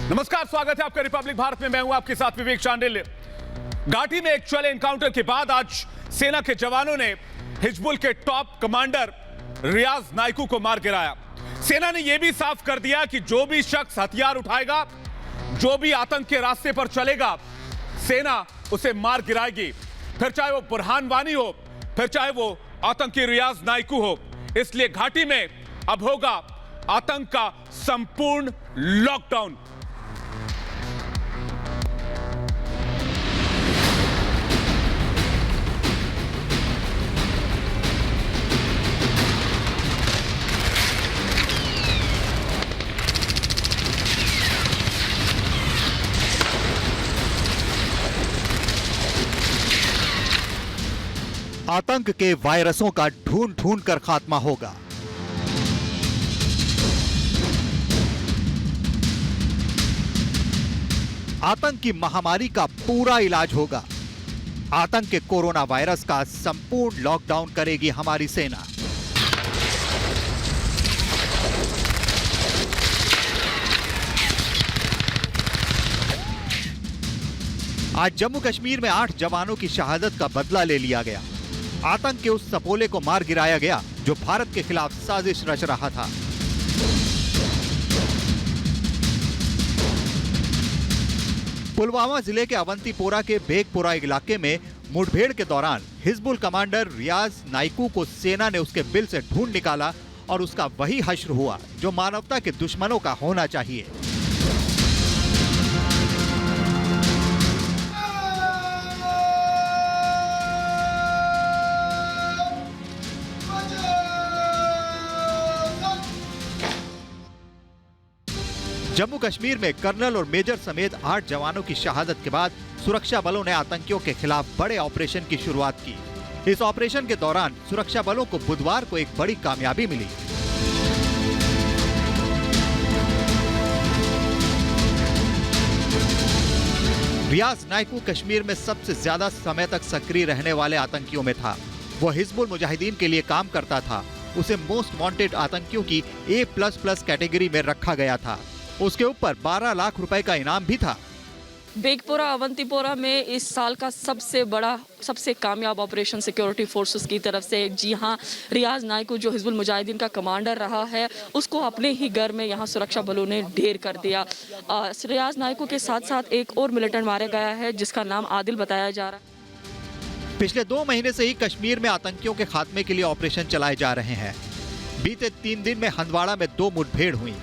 नमस्कार, स्वागत है आपका रिपब्लिक भारत में। मैं हूं आपके साथ विवेक चांडिल्य। घाटी में एक चले एनकाउंटर के बाद आज सेना के जवानों ने हिजबुल के टॉप कमांडर रियाज नाइकू को मार गिराया। सेना ने यह भी साफ कर दिया कि जो भी शख्स हथियार उठाएगा, जो भी आतंक के रास्ते पर चलेगा, सेना उसे मार गिराएगी, फिर चाहे वो बुरहान वानी हो, फिर चाहे वो आतंकी रियाज नाइकू हो। इसलिए घाटी में अब होगा आतंक का संपूर्ण लॉकडाउन। आतंक के वायरसों का ढूंढ ढूंढ कर खात्मा होगा। आतंक की महामारी का पूरा इलाज होगा। आतंक के कोरोना वायरस का संपूर्ण लॉकडाउन करेगी हमारी सेना। आज जम्मू कश्मीर में 8 जवानों की शहादत का बदला ले लिया गया। आतंक के उस सपोले को मार गिराया गया जो भारत के खिलाफ साजिश रच रहा था। पुलवामा जिले के अवंतीपोरा के बेगपुरा इलाके में मुठभेड़ के दौरान हिजबुल कमांडर रियाज नाइकू को सेना ने उसके बिल से ढूंढ निकाला और उसका वही हश्र हुआ जो मानवता के दुश्मनों का होना चाहिए। जम्मू कश्मीर में कर्नल और मेजर समेत 8 जवानों की शहादत के बाद सुरक्षा बलों ने आतंकियों के खिलाफ बड़े ऑपरेशन की शुरुआत की। इस ऑपरेशन के दौरान सुरक्षा बलों को बुधवार को एक बड़ी कामयाबी मिली। रियाज नाइकू कश्मीर में सबसे ज्यादा समय तक सक्रिय रहने वाले आतंकियों में था। वो हिजबुल मुजाहिदीन के लिए काम करता था। उसे मोस्ट वांटेड आतंकियों की A++ कैटेगरी में रखा गया था। उसके ऊपर 12 लाख रुपए का इनाम भी था। बेगपुरा अवंतीपोरा में इस साल का सबसे बड़ा, सबसे कामयाब ऑपरेशन सिक्योरिटी फोर्सेस की तरफ से, जी हां, रियाज नाइकू जो हिजबुल मुजाहिदीन का कमांडर रहा है, उसको अपने ही घर में यहां सुरक्षा बलों ने ढेर कर दिया। रियाज नाइकू के साथ साथ एक और मिलिटेंट मारा गया है जिसका नाम आदिल बताया जा रहा है। पिछले 2 महीने से ही कश्मीर में आतंकियों के खात्मे के लिए ऑपरेशन चलाए जा रहे हैं। बीते 3 दिन में हंदवाड़ा में 2 मुठभेड़ हुई।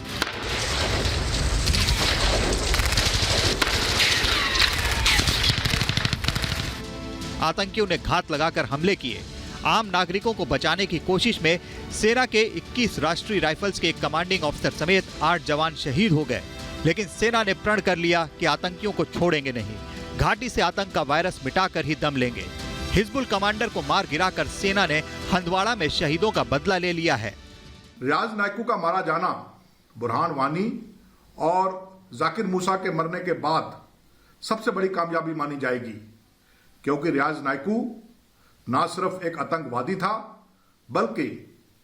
आतंकियों ने घात लगाकर हमले किए। आम नागरिकों को बचाने की कोशिश में सेना के 21 राष्ट्रीय राइफल्स के एक कमांडिंग ऑफिसर समेत 8 जवान शहीद हो गए। लेकिन सेना ने प्रण कर लिया कि आतंकियों को छोड़ेंगे नहीं। घाटी से आतंक का वायरस मिटाकर ही दम लेंगे। हिजबुल कमांडर को मार गिराकर सेना ने हंदवाड़ा में शहीदों का बदला ले लिया है। रियाज नाइकू का मारा जाना बुरहान वानी और जाकिर मूसा के मरने के बाद सबसे बड़ी कामयाबी मानी जाएगी, क्योंकि रियाज नाइकू ना सिर्फ एक आतंकवादी था, बल्कि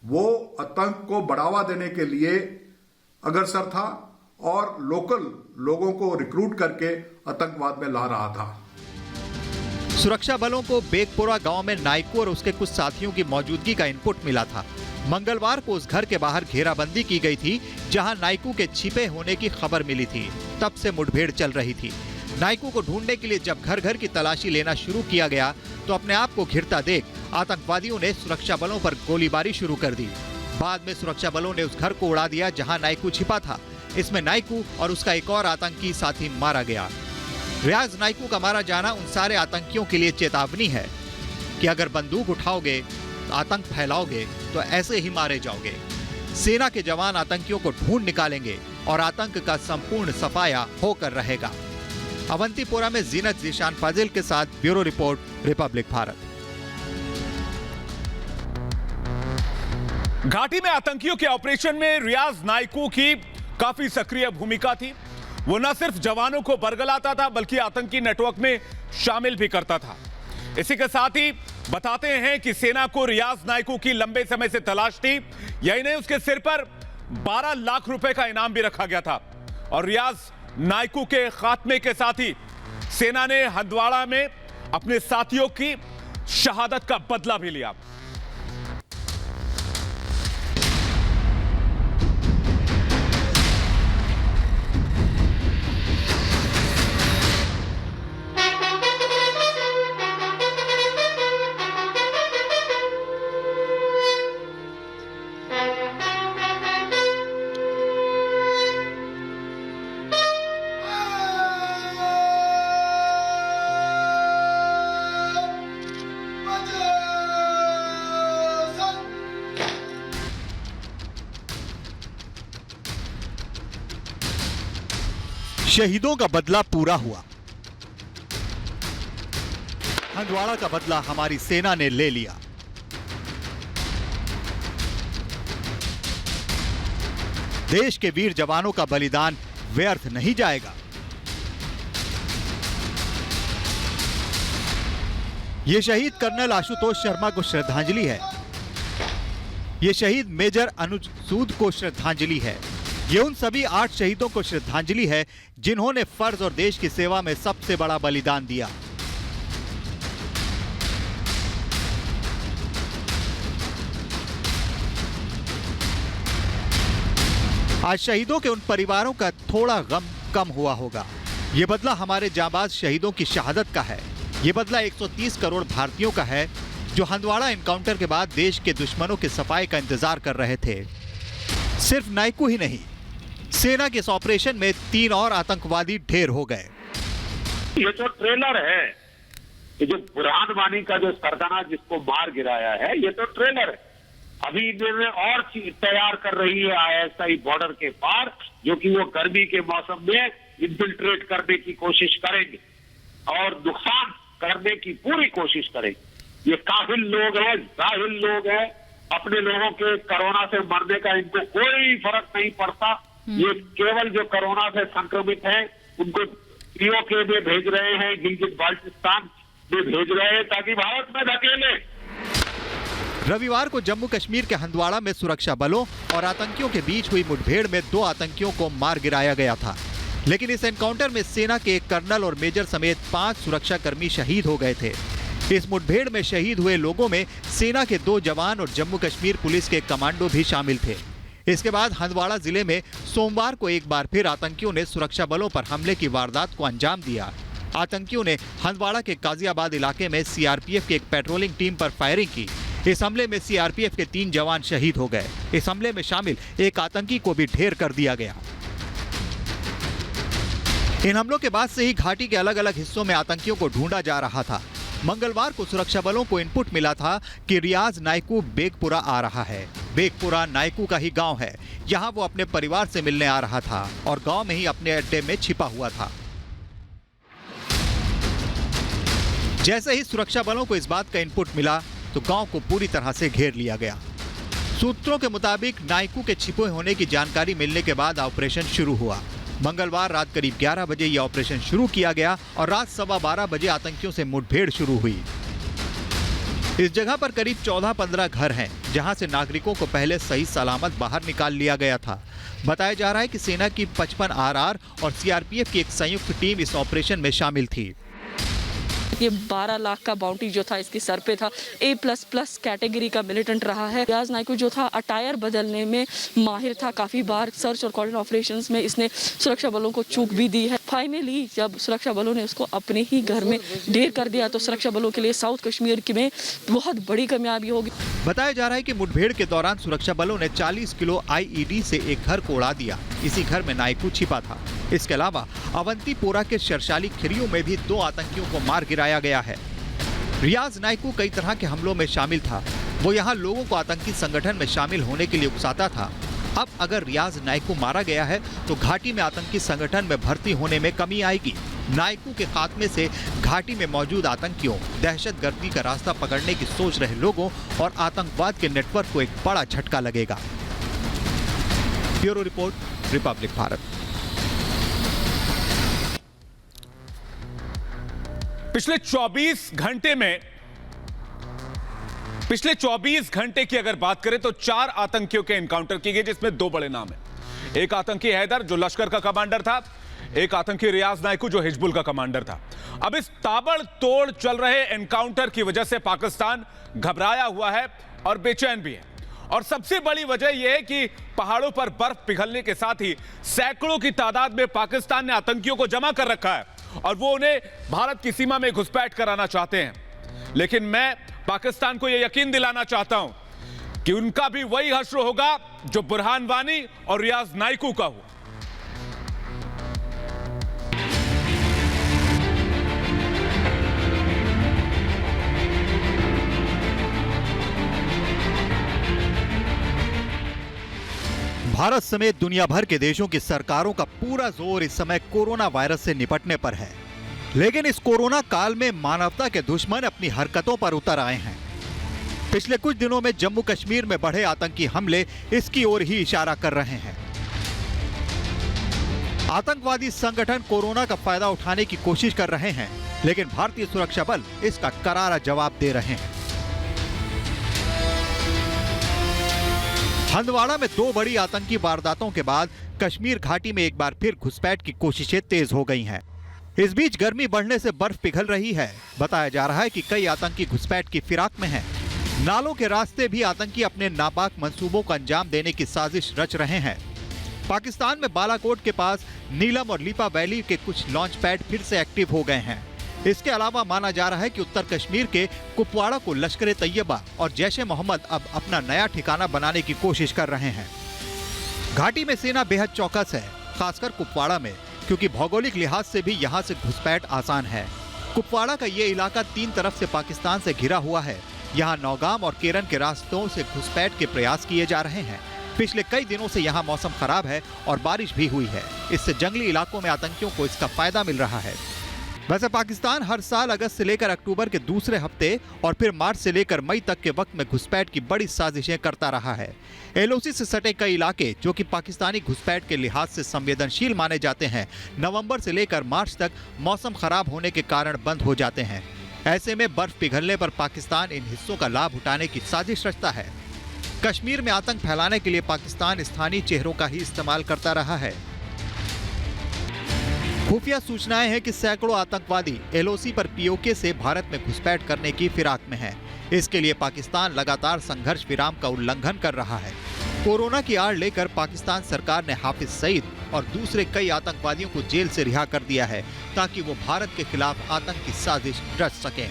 वो आतंक को बढ़ावा देने के लिए अग्रसर था और लोकल लोगों को रिक्रूट करके आतंकवाद में ला रहा था। सुरक्षा बलों को बेगपुरा गांव में नाइकू और उसके कुछ साथियों की मौजूदगी का इनपुट मिला था। मंगलवार को उस घर के बाहर घेराबंदी की गई थी जहां नाइकू के छिपे होने की खबर मिली थी। तब से मुठभेड़ चल रही थी। नाइकू को ढूंढने के लिए जब घर घर की तलाशी लेना शुरू किया गया तो अपने आप को घिरता देख आतंकवादियों ने सुरक्षा बलों पर गोलीबारी शुरू कर दी। बाद में सुरक्षा बलों ने उस घर को उड़ा दिया जहां नाइकू छिपा था। इसमें नाइकू और उसका एक और आतंकी साथी मारा गया। रियाज नाइकू का मारा जाना उन सारे आतंकियों के लिए चेतावनी है कि अगर बंदूक उठाओगे, आतंक फैलाओगे तो ऐसे ही मारे जाओगे। सेना के जवान आतंकियों को ढूंढ निकालेंगे और आतंक का संपूर्ण सफाया होकर रहेगा। अवंतीपोरा में जीनत जीशान फाजिल के साथ ब्यूरो रिपोर्ट, रिपब्लिक भारत। घाटी में आतंकियों के ऑपरेशन में रियाज नाइकू की काफी सक्रिय भूमिका थी। वो न सिर्फ जवानों को बरगलाता था बल्कि आतंकी नेटवर्क में शामिल भी करता था। इसी के साथ ही बताते हैं कि सेना को रियाज नाइकू की लंबे समय से तलाश थी। यही नहीं, उसके सिर पर 12 लाख रुपए का इनाम भी रखा गया था और रियाज नायकू के खात्मे के साथ ही सेना ने हंदवाड़ा में अपने साथियों की शहादत का बदला भी लिया। शहीदों का बदला पूरा हुआ। हंदवाड़ा का बदला हमारी सेना ने ले लिया। देश के वीर जवानों का बलिदान व्यर्थ नहीं जाएगा। यह शहीद कर्नल आशुतोष शर्मा को श्रद्धांजलि है। यह शहीद मेजर अनुज सूद को श्रद्धांजलि है। ये उन सभी 8 शहीदों को श्रद्धांजलि है जिन्होंने फर्ज और देश की सेवा में सबसे बड़ा बलिदान दिया। आज शहीदों के उन परिवारों का थोड़ा गम कम हुआ होगा। ये बदला हमारे जांबाज शहीदों की शहादत का है। ये बदला 130 करोड़ भारतीयों का है जो हंदवाड़ा एनकाउंटर के बाद देश के दुश्मनों के सफाई का इंतजार कर रहे थे। सिर्फ नायकू ही नहीं, सेना के इस ऑपरेशन में 3 और आतंकवादी ढेर हो गए। ये तो ट्रेलर है। ये जो बुरहान वानी का जो सरगना जिसको मार गिराया है, ये तो ट्रेलर है। अभी इन्होंने और चीज तैयार कर रही है ISI बॉर्डर के पार, जो कि वो गर्मी के मौसम में इन्फिल्ट्रेट करने की कोशिश करेंगे और नुकसान करने की पूरी कोशिश करेंगे। ये काहिल लोग हैं, जाहिल लोग हैं। अपने लोगों के कोरोना से मरने का इनको कोई फर्क नहीं पड़ता। ये केवल जो कोरोना से संक्रमित हैं उनको POK में भेज रहे हैं, गिलगित बाल्टिस्तान में भेज रहे हैं ताकि भारत में धकेले। रविवार को जम्मू कश्मीर के हंदवाड़ा में सुरक्षा बलों और आतंकियों के बीच हुई मुठभेड़ में 2 आतंकियों को मार गिराया गया था। लेकिन इस एनकाउंटर में सेना के एक कर्नल और मेजर समेत 5 सुरक्षाकर्मी शहीद हो गए थे। इस मुठभेड़ में शहीद हुए लोगों में सेना के 2 जवान और जम्मू कश्मीर पुलिस के कमांडो भी शामिल थे। इसके बाद हंदवाड़ा जिले में सोमवार को एक बार फिर आतंकियों ने सुरक्षा बलों पर हमले की वारदात को अंजाम दिया। आतंकियों ने हंदवाड़ा के काजियाबाद इलाके में CRPF की एक पेट्रोलिंग टीम पर फायरिंग की। इस हमले में CRPF के 3 जवान शहीद हो गए। इस हमले में शामिल एक आतंकी को भी ढेर कर दिया गया। इन हमलों के बाद से ही घाटी के अलग अलग हिस्सों में आतंकियों को ढूंढा जा रहा था। मंगलवार को सुरक्षा बलों को इनपुट मिला था कि रियाज नायकू बेगपुरा आ रहा है। बेगपुरा नायकू का ही गांव है। यहां वो अपने परिवार से मिलने आ रहा था और गांव में ही अपने अड्डे में छिपा हुआ था। जैसे ही सुरक्षा बलों को इस बात का इनपुट मिला तो गांव को पूरी तरह से घेर लिया गया। सूत्रों के मुताबिक नायकू के छिपे होने की जानकारी मिलने के बाद ऑपरेशन शुरू हुआ। मंगलवार रात करीब 11 बजे यह ऑपरेशन शुरू किया गया और रात 12:15 बजे आतंकियों से मुठभेड़ शुरू हुई। इस जगह पर करीब 14-15 घर हैं, जहां से नागरिकों को पहले सही सलामत बाहर निकाल लिया गया था। बताया जा रहा है कि सेना की 55 RR और CRPF की एक संयुक्त टीम इस ऑपरेशन में शामिल थी। ये 12 लाख का बाउंटी जो था इसके सर पे था। A++ कैटेगरी का मिलिटेंट रहा है। रियाज नायकू जो था अटायर बदलने में माहिर था। काफ़ी बार सर्च और कॉर्डिनेट ऑपरेशंस में इसने सुरक्षा बलों को चूक भी दी है। फाइनली जब सुरक्षा बलों ने उसको अपने ही घर में ढेर कर दिया तो सुरक्षा बलों के लिए साउथ कश्मीर में बहुत बड़ी कामयाबी होगी। बताया जा रहा है कि मुठभेड़ के दौरान सुरक्षा बलों ने 40 किलो IED से एक घर को उड़ा दिया। इसी घर में नायकू छिपा था। इसके अलावा अवंतीपोरा के शर्शाली खिरियों में भी 2 आतंकियों को मार गिराया गया है। रियाज नायकू कई तरह के हमलों में शामिल था। वो यहाँ लोगों को आतंकी संगठन में शामिल होने के लिए उकसाता था। अब अगर रियाज नायकू मारा गया है तो घाटी में आतंकी संगठन में भर्ती होने में कमी आएगी। नायकू के खात्मे से घाटी में मौजूद आतंकियों, दहशतगर्दी का रास्ता पकड़ने की सोच रहे लोगों और आतंकवाद के नेटवर्क को एक बड़ा झटका लगेगा। Bureau report, Republic Bharat. पिछले 24 घंटे की अगर बात करें तो 4 आतंकियों के एनकाउंटर किए गए, जिसमें 2 बड़े नाम हैं। एक आतंकी हैदर जो लश्कर का कमांडर था, एक आतंकी रियाज नाइकू जो हिजबुल का कमांडर था। अब इस ताबड़तोड़ चल रहे एनकाउंटर की वजह से पाकिस्तान घबराया हुआ है और बेचैन भी है। और सबसे बड़ी वजह यह है कि पहाड़ों पर बर्फ पिघलने के साथ ही सैकड़ों की तादाद में पाकिस्तान ने आतंकियों को जमा कर रखा है और वो उन्हें भारत की सीमा में घुसपैठ कराना चाहते हैं। लेकिन मैं पाकिस्तान को यह यकीन दिलाना चाहता हूं कि उनका भी वही हश्र होगा जो बुरहान वानी और रियाज नाइकू का हुआ। भारत समेत दुनिया भर के देशों की सरकारों का पूरा जोर इस समय कोरोना वायरस से निपटने पर है। लेकिन इस कोरोना काल में मानवता के दुश्मन अपनी हरकतों पर उतर आए हैं। पिछले कुछ दिनों में जम्मू कश्मीर में बढ़े आतंकी हमले इसकी ओर ही इशारा कर रहे हैं। आतंकवादी संगठन कोरोना का फायदा उठाने की कोशिश कर रहे हैं, लेकिन भारतीय सुरक्षा बल इसका करारा जवाब दे रहे हैं। हंदवाड़ा में 2 बड़ी आतंकी वारदातों के बाद कश्मीर घाटी में एक बार फिर घुसपैठ की कोशिशें तेज हो गई हैं। इस बीच गर्मी बढ़ने से बर्फ पिघल रही है। बताया जा रहा है कि कई आतंकी घुसपैठ की फिराक में हैं। नालों के रास्ते भी आतंकी अपने नापाक मंसूबों को अंजाम देने की साजिश रच रहे हैं। पाकिस्तान में बालाकोट के पास नीलम और लीपा वैली के कुछ लॉन्च पैड फिर से एक्टिव हो गए हैं। इसके अलावा माना जा रहा है कि उत्तर कश्मीर के कुपवाड़ा को लश्कर तैयबा और जैश-ए मोहम्मद अब अपना नया ठिकाना बनाने की कोशिश कर रहे हैं। घाटी में सेना बेहद चौकस है, खासकर कुपवाड़ा में, क्योंकि भौगोलिक लिहाज से भी यहाँ से घुसपैठ आसान है। कुपवाड़ा का ये इलाका 3 तरफ से पाकिस्तान से घिरा हुआ है। यहाँ नौगाम और केरन के रास्तों से घुसपैठ के प्रयास किए जा रहे हैं। पिछले कई दिनों से यहाँ मौसम खराब है और बारिश भी हुई है। इससे जंगली इलाकों में आतंकियों को इसका फायदा मिल रहा है। वैसे पाकिस्तान हर साल अगस्त से लेकर अक्टूबर के दूसरे हफ्ते और फिर मार्च से लेकर मई तक के वक्त में घुसपैठ की बड़ी साजिशें करता रहा है। एलओसी से सटे कई इलाके जो कि पाकिस्तानी घुसपैठ के लिहाज से संवेदनशील माने जाते हैं, नवंबर से लेकर मार्च तक मौसम खराब होने के कारण बंद हो जाते हैं। ऐसे में बर्फ पिघलने पर पाकिस्तान इन हिस्सों का लाभ उठाने की साजिश रचता है। कश्मीर में आतंक फैलाने के लिए पाकिस्तान स्थानीय चेहरों का ही इस्तेमाल करता रहा है। खुफिया सूचनाएं हैं कि सैकड़ों आतंकवादी एलओसी पर पीओके से भारत में घुसपैठ करने की फिराक में हैं। इसके लिए पाकिस्तान लगातार संघर्ष विराम का उल्लंघन कर रहा है। कोरोना की आड़ लेकर पाकिस्तान सरकार ने हाफिज सईद और दूसरे कई आतंकवादियों को जेल से रिहा कर दिया है ताकि वो भारत के खिलाफ आतंक की साजिश रच सकें।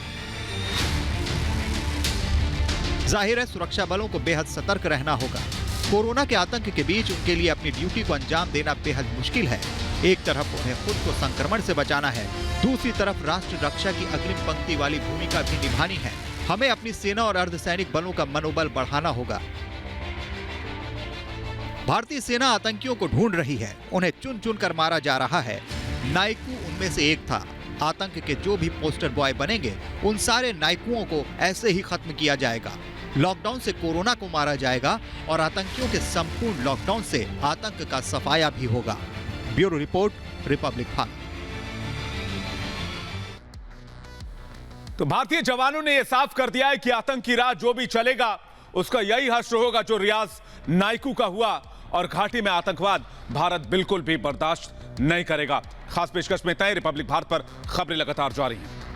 जाहिर है सुरक्षा बलों को बेहद सतर्क रहना होगा। कोरोना के आतंक के बीच उनके लिए अपनी ड्यूटी को अंजाम देना बेहद मुश्किल है। एक तरफ उन्हें खुद को संक्रमण से बचाना है, दूसरी तरफ राष्ट्र रक्षा की अग्रिम पंक्ति वाली भूमिका भी निभानी है। हमें अपनी सेना और अर्धसैनिक बलों का मनोबल बढ़ाना होगा। भारतीय सेना आतंकियों को ढूंढ रही है, उन्हें चुन चुन कर मारा जा रहा है। नाइकू उनमें से एक था। आतंक के जो भी पोस्टर बॉय बनेंगे उन सारे नाइकुओं को ऐसे ही खत्म किया जाएगा। लॉकडाउन से कोरोना को मारा जाएगा और आतंकियों के संपूर्ण लॉकडाउन से आतंक का सफाया भी होगा। Bureau report, Republic Bharat. तो भारतीय जवानों ने यह साफ कर दिया है कि आतंकी राज जो भी चलेगा उसका यही हश्र होगा जो रियाज नाइकू का हुआ और घाटी में आतंकवाद भारत बिल्कुल भी बर्दाश्त नहीं करेगा। खास पेशकश में तय रिपब्लिक भारत पर खबरें लगातार जारी हैं।